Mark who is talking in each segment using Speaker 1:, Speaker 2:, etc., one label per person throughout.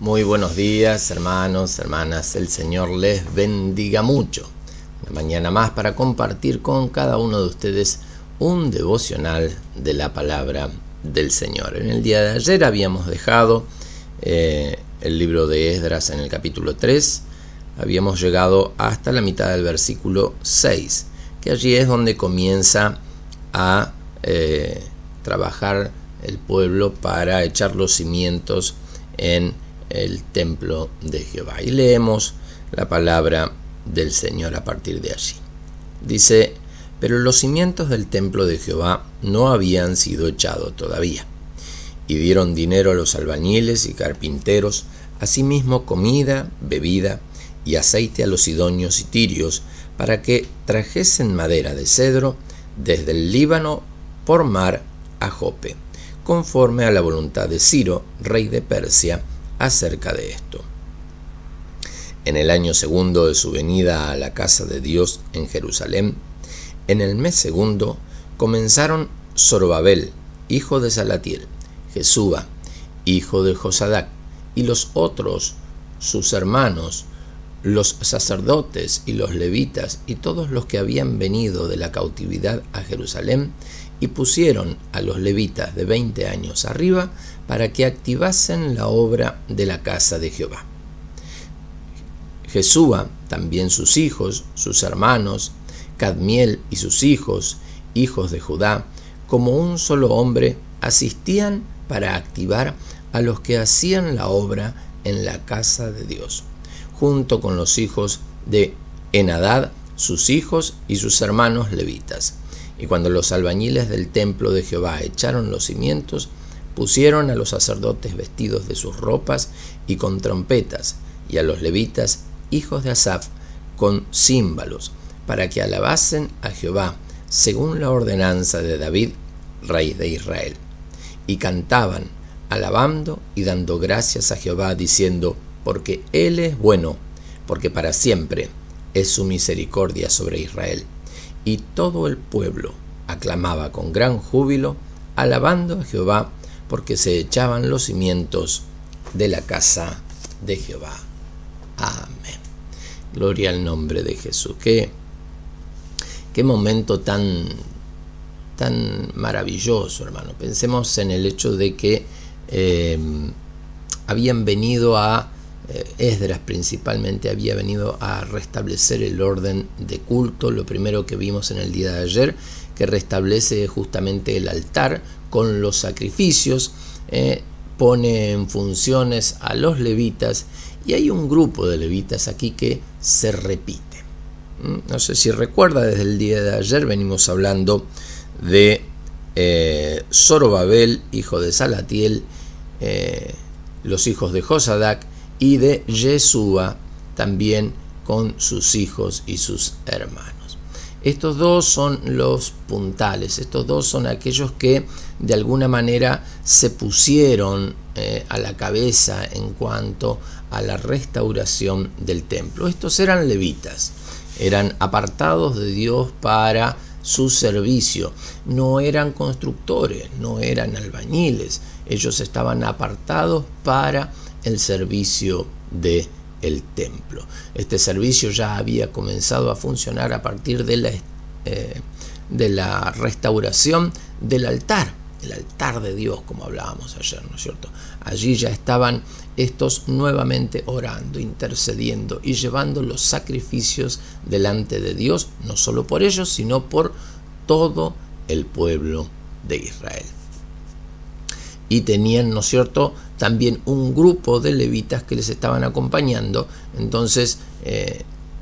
Speaker 1: Muy buenos días, hermanos, hermanas. El Señor les bendiga mucho. Una mañana más para compartir con cada uno de ustedes un devocional de la palabra del Señor. En el día de ayer habíamos dejado el libro de Esdras en el capítulo 3. Habíamos llegado hasta la mitad del versículo 6, que allí es donde comienza a trabajar el pueblo para echar los cimientos en el templo de Jehová. Y leemos la palabra del Señor a partir de allí. Dice: pero los cimientos del templo de Jehová no habían sido echados todavía. Y dieron dinero a los albañiles y carpinteros, asimismo comida, bebida y aceite a los sidonios y tirios, para que trajesen madera de cedro desde el Líbano por mar a Jope, conforme a la voluntad de Ciro, rey de Persia, acerca de esto. En el año segundo de su venida a la casa de Dios en Jerusalén, en el mes segundo, comenzaron Zorobabel, hijo de Salatiel, Jesúa, hijo de Josadac, y los otros, sus hermanos, los sacerdotes y los levitas, y todos los que habían venido de la cautividad a Jerusalén, y pusieron a los levitas de 20 años arriba para que activasen la obra de la casa de Jehová. Jesúa, también sus hijos, sus hermanos, Cadmiel y sus hijos, hijos de Judá, como un solo hombre, asistían para activar a los que hacían la obra en la casa de Dios, junto con los hijos de Henadad, sus hijos y sus hermanos levitas. Y cuando los albañiles del templo de Jehová echaron los cimientos, pusieron a los sacerdotes vestidos de sus ropas y con trompetas, y a los levitas, hijos de Asaf, con címbalos, para que alabasen a Jehová, según la ordenanza de David, rey de Israel. Y cantaban, alabando y dando gracias a Jehová, diciendo: porque Él es bueno, porque para siempre es su misericordia sobre Israel. Y todo el pueblo aclamaba con gran júbilo, alabando a Jehová, porque se echaban los cimientos de la casa de Jehová. Amén. Gloria al nombre de Jesús. Qué momento tan maravilloso, hermano. Pensemos en el hecho de que habían venido Esdras principalmente había venido a restablecer el orden de culto. Lo primero que vimos en el día de ayer, que restablece justamente el altar con los sacrificios, pone en funciones a los levitas, y hay un grupo de levitas aquí que se repite. No sé si recuerda, desde el día de ayer venimos hablando de Zorobabel, hijo de Salatiel, los hijos de Josadac, y de Jesúa, también con sus hijos y sus hermanos. Estos dos son los puntales, estos dos son aquellos que de alguna manera se pusieron a la cabeza en cuanto a la restauración del templo. Estos eran levitas, eran apartados de Dios para su servicio, no eran constructores, no eran albañiles, ellos estaban apartados para el servicio del templo. Este servicio ya había comenzado a funcionar a partir de la restauración del altar, el altar de Dios, como hablábamos ayer, ¿no es cierto? Allí ya estaban estos nuevamente orando, intercediendo y llevando los sacrificios delante de Dios, no solo por ellos, sino por todo el pueblo de Israel. Y tenían, ¿no es cierto?, también un grupo de levitas que les estaban acompañando. Entonces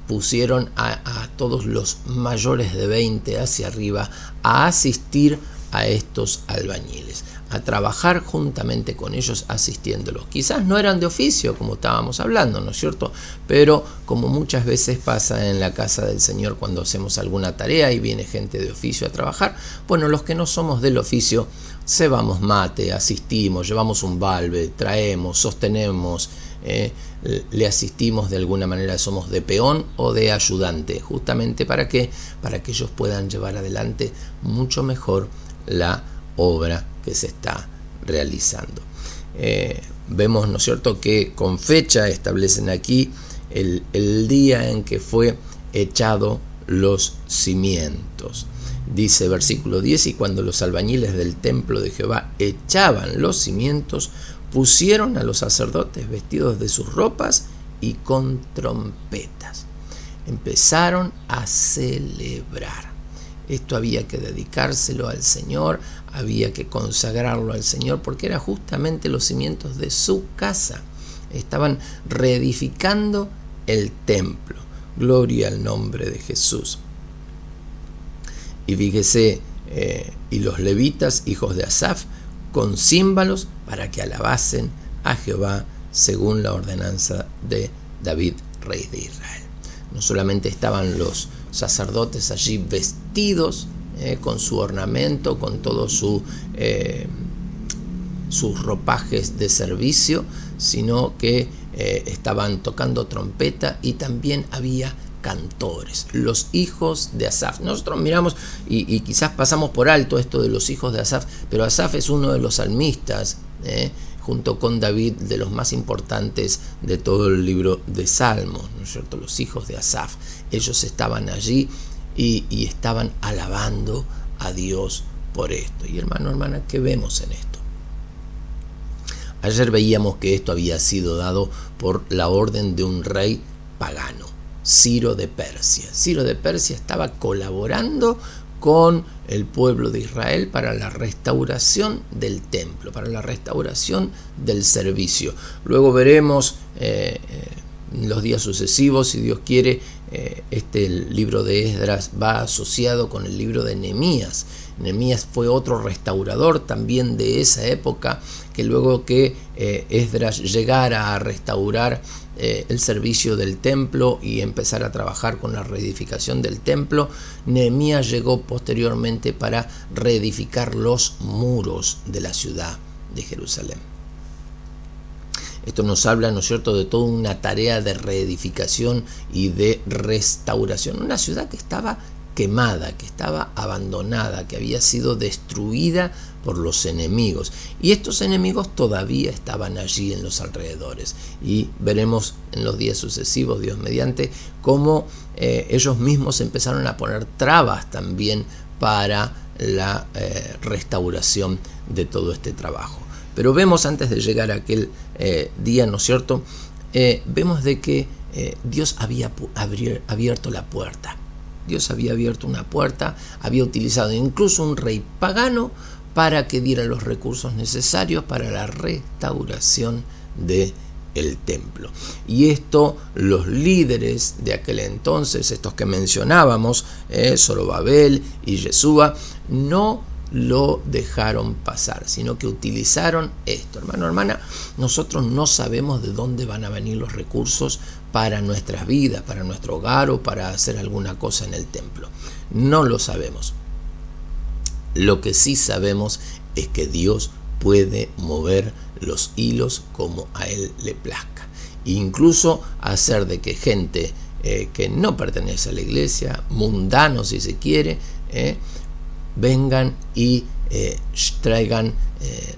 Speaker 1: pusieron a todos los mayores de 20 hacia arriba a asistir a estos albañiles, a trabajar juntamente con ellos, asistiéndolos. Quizás no eran de oficio, como estábamos hablando, ¿no es cierto? Pero como muchas veces pasa en la casa del Señor cuando hacemos alguna tarea y viene gente de oficio a trabajar, bueno, los que no somos del oficio, cebamos mate, asistimos, llevamos un balde, traemos, sostenemos, le asistimos de alguna manera, somos de peón o de ayudante, justamente para que ellos puedan llevar adelante mucho mejor la obra que se está realizando. vemos, ¿no es cierto?, que con fecha establecen aquí el día en que fue echado los cimientos. Dice versículo 10: y cuando los albañiles del templo de Jehová echaban los cimientos, pusieron a los sacerdotes vestidos de sus ropas y con trompetas. Empezaron a celebrar. Esto había que dedicárselo al Señor, había que consagrarlo al Señor, porque era justamente los cimientos de su casa. Estaban reedificando el templo. Gloria al nombre de Jesús. Y fíjese, y los levitas, hijos de Asaf, con címbalos para que alabasen a Jehová según la ordenanza de David, rey de Israel. No solamente estaban los sacerdotes allí vestidos con su ornamento, con todos sus ropajes de servicio, sino que estaban tocando trompeta, y también había cantores, los hijos de Asaf. Nosotros miramos y quizás pasamos por alto esto de los hijos de Asaf, pero Asaf es uno de los salmistas, junto con David, de los más importantes de todo el libro de Salmos, ¿no es cierto? Los hijos de Asaf, ellos estaban allí y estaban alabando a Dios por esto. Y hermana, ¿qué vemos en esto? Ayer veíamos que esto había sido dado por la orden de un rey pagano, Ciro de Persia. Ciro de Persia estaba colaborando con el pueblo de Israel para la restauración del templo, para la restauración del servicio. Luego veremos en los días sucesivos, si Dios quiere, el libro de Esdras va asociado con el libro de Nehemías. Nehemías fue otro restaurador también de esa época, que luego que Esdras llegara a restaurar el servicio del templo y empezar a trabajar con la reedificación del templo, Nehemías llegó posteriormente para reedificar los muros de la ciudad de Jerusalén. Esto nos habla, ¿no es cierto?, de toda una tarea de reedificación y de restauración. Una ciudad que estaba quemada, que estaba abandonada, que había sido destruida por los enemigos. Y estos enemigos todavía estaban allí en los alrededores. Y veremos en los días sucesivos, Dios mediante, cómo ellos mismos empezaron a poner trabas también para la restauración de todo este trabajo. Pero vemos, antes de llegar a aquel día, ¿no es cierto?, vemos de que Dios había abierto la puerta. Dios había abierto una puerta, había utilizado incluso un rey pagano para que diera los recursos necesarios para la restauración del templo. Y esto los líderes de aquel entonces, estos que mencionábamos, Zorobabel y Yeshua, no lo dejaron pasar, sino que utilizaron esto. Hermana, nosotros no sabemos de dónde van a venir los recursos para nuestras vidas, para nuestro hogar o para hacer alguna cosa en el templo. No lo sabemos. Lo que sí sabemos es que Dios puede mover los hilos como a Él le plazca. Incluso hacer de que gente que no pertenece a la iglesia, mundanos si se quiere, vengan y traigan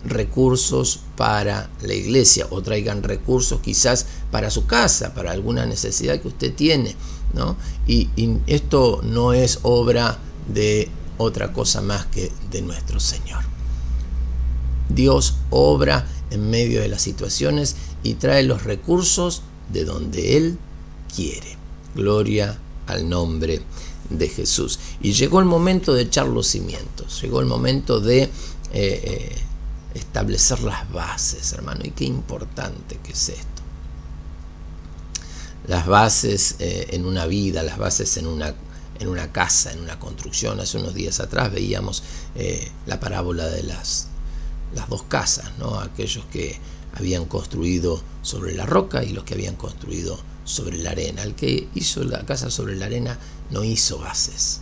Speaker 1: recursos para la iglesia, o traigan recursos quizás para su casa, para alguna necesidad que usted tiene, ¿no? Y esto no es obra de otra cosa más que de nuestro Señor. Dios obra en medio de las situaciones y trae los recursos de donde Él quiere. Gloria al nombre de Jesús. Y llegó el momento de echar los cimientos, llegó el momento de establecer las bases, hermano. Y qué importante que es esto. Las bases en una vida, las bases en una casa, en una construcción. Hace unos días atrás veíamos la parábola de las dos casas, ¿no? Aquellos que habían construido sobre la roca y los que habían construido sobre la arena. El que hizo la casa sobre la arena no hizo bases,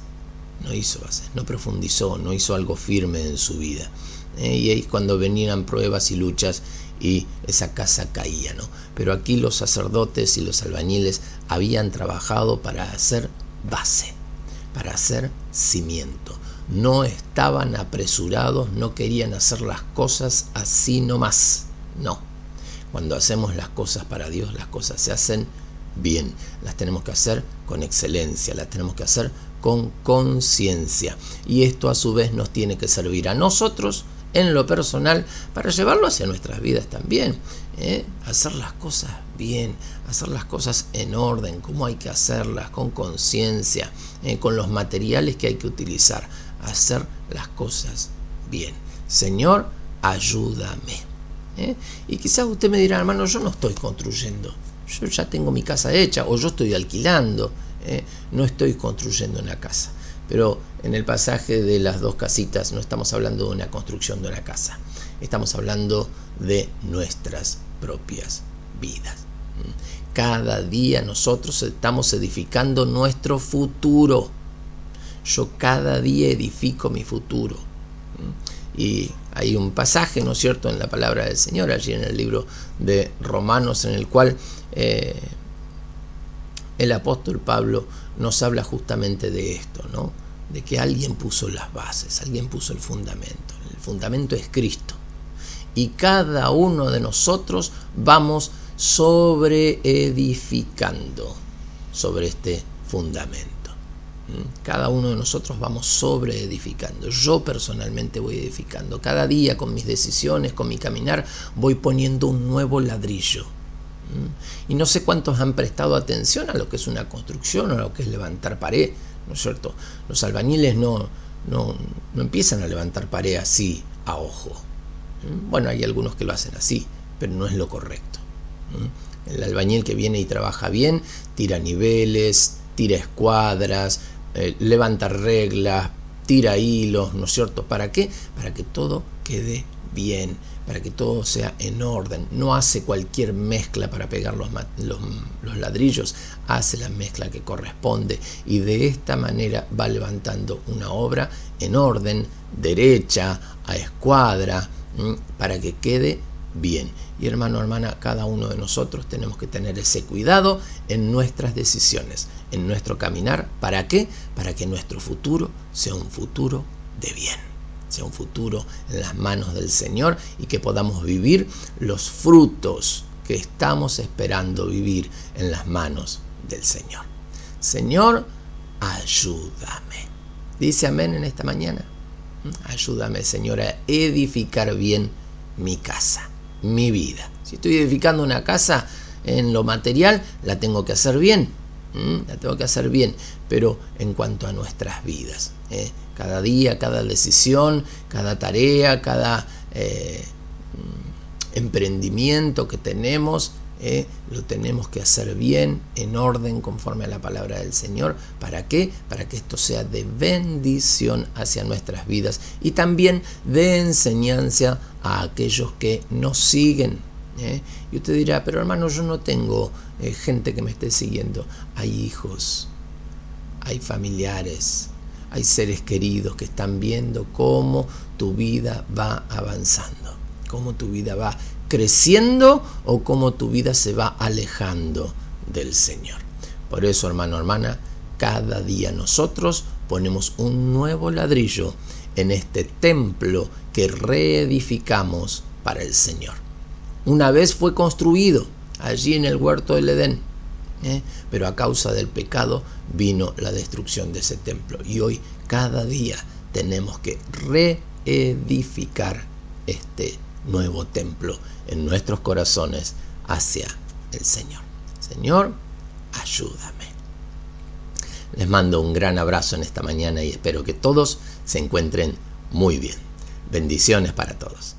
Speaker 1: no profundizó, no hizo algo firme en su vida. Y ahí cuando venían pruebas y luchas y esa casa caía, ¿no? Pero aquí los sacerdotes y los albañiles habían trabajado para hacer base, para hacer cimiento. No estaban apresurados, no querían hacer las cosas así nomás, No. Cuando hacemos las cosas para Dios, las cosas se hacen bien. Las tenemos que hacer con excelencia, las tenemos que hacer con conciencia. Y esto a su vez nos tiene que servir a nosotros en lo personal para llevarlo hacia nuestras vidas también. Hacer las cosas bien, hacer las cosas en orden, cómo hay que hacerlas, con conciencia, con los materiales que hay que utilizar. Hacer las cosas bien. Señor, ayúdame. Y quizás usted me dirá, hermano, yo no estoy construyendo. Yo ya tengo mi casa hecha, o yo estoy alquilando. No estoy construyendo una casa. Pero en el pasaje de las dos casitas no estamos hablando de una construcción de una casa. Estamos hablando de nuestras propias vidas. Cada día nosotros estamos edificando nuestro futuro. Yo cada día edifico mi futuro. Y hay un pasaje, ¿no es cierto?, en la palabra del Señor, allí en el libro de Romanos, en el cual el apóstol Pablo nos habla justamente de esto, ¿no? De que alguien puso las bases, alguien puso el fundamento. El fundamento es Cristo. Y cada uno de nosotros vamos sobreedificando sobre este fundamento. Cada uno de nosotros vamos sobreedificando. Yo personalmente voy edificando. Cada día con mis decisiones, con mi caminar, voy poniendo un nuevo ladrillo. Y no sé cuántos han prestado atención a lo que es una construcción o a lo que es levantar pared, ¿no es cierto? Los albañiles no empiezan a levantar pared así a ojo. Bueno, hay algunos que lo hacen así, pero no es lo correcto. El albañil que viene y trabaja bien, tira niveles, tira escuadras, levanta reglas, tira hilos, ¿no es cierto? ¿Para qué? Para que todo quede bien, para que todo sea en orden. No hace cualquier mezcla para pegar los ladrillos, hace la mezcla que corresponde y de esta manera va levantando una obra en orden, derecha, a escuadra, para que quede bien. Y hermano, hermana, cada uno de nosotros tenemos que tener ese cuidado en nuestras decisiones, en nuestro caminar. ¿Para qué? Para que nuestro futuro sea un futuro de bien, sea un futuro en las manos del Señor y que podamos vivir los frutos que estamos esperando vivir en las manos del Señor. Señor, ayúdame. Dice amén en esta mañana. Ayúdame, Señor, a edificar bien mi casa, mi vida. Si estoy edificando una casa en lo material, la tengo que hacer bien. La tengo que hacer bien. Pero en cuanto a nuestras vidas, cada día, cada decisión, cada tarea, cada emprendimiento que tenemos, lo tenemos que hacer bien, en orden, conforme a la palabra del Señor. ¿Para qué? Para que esto sea de bendición hacia nuestras vidas y también de enseñanza a aquellos que nos siguen. Y usted dirá, pero hermano, yo no tengo gente que me esté siguiendo. Hay hijos, hay familiares, hay seres queridos que están viendo cómo tu vida va avanzando, cómo tu vida va creciendo o cómo tu vida se va alejando del Señor. Por eso, hermano, hermana, cada día nosotros ponemos un nuevo ladrillo en este templo que reedificamos para el Señor. Una vez fue construido allí en el huerto del Edén, pero a causa del pecado vino la destrucción de ese templo. Y hoy, cada día, tenemos que reedificar este nuevo templo en nuestros corazones hacia el Señor. Señor, ayúdame. Les mando un gran abrazo en esta mañana y espero que todos se encuentren muy bien. Bendiciones para todos.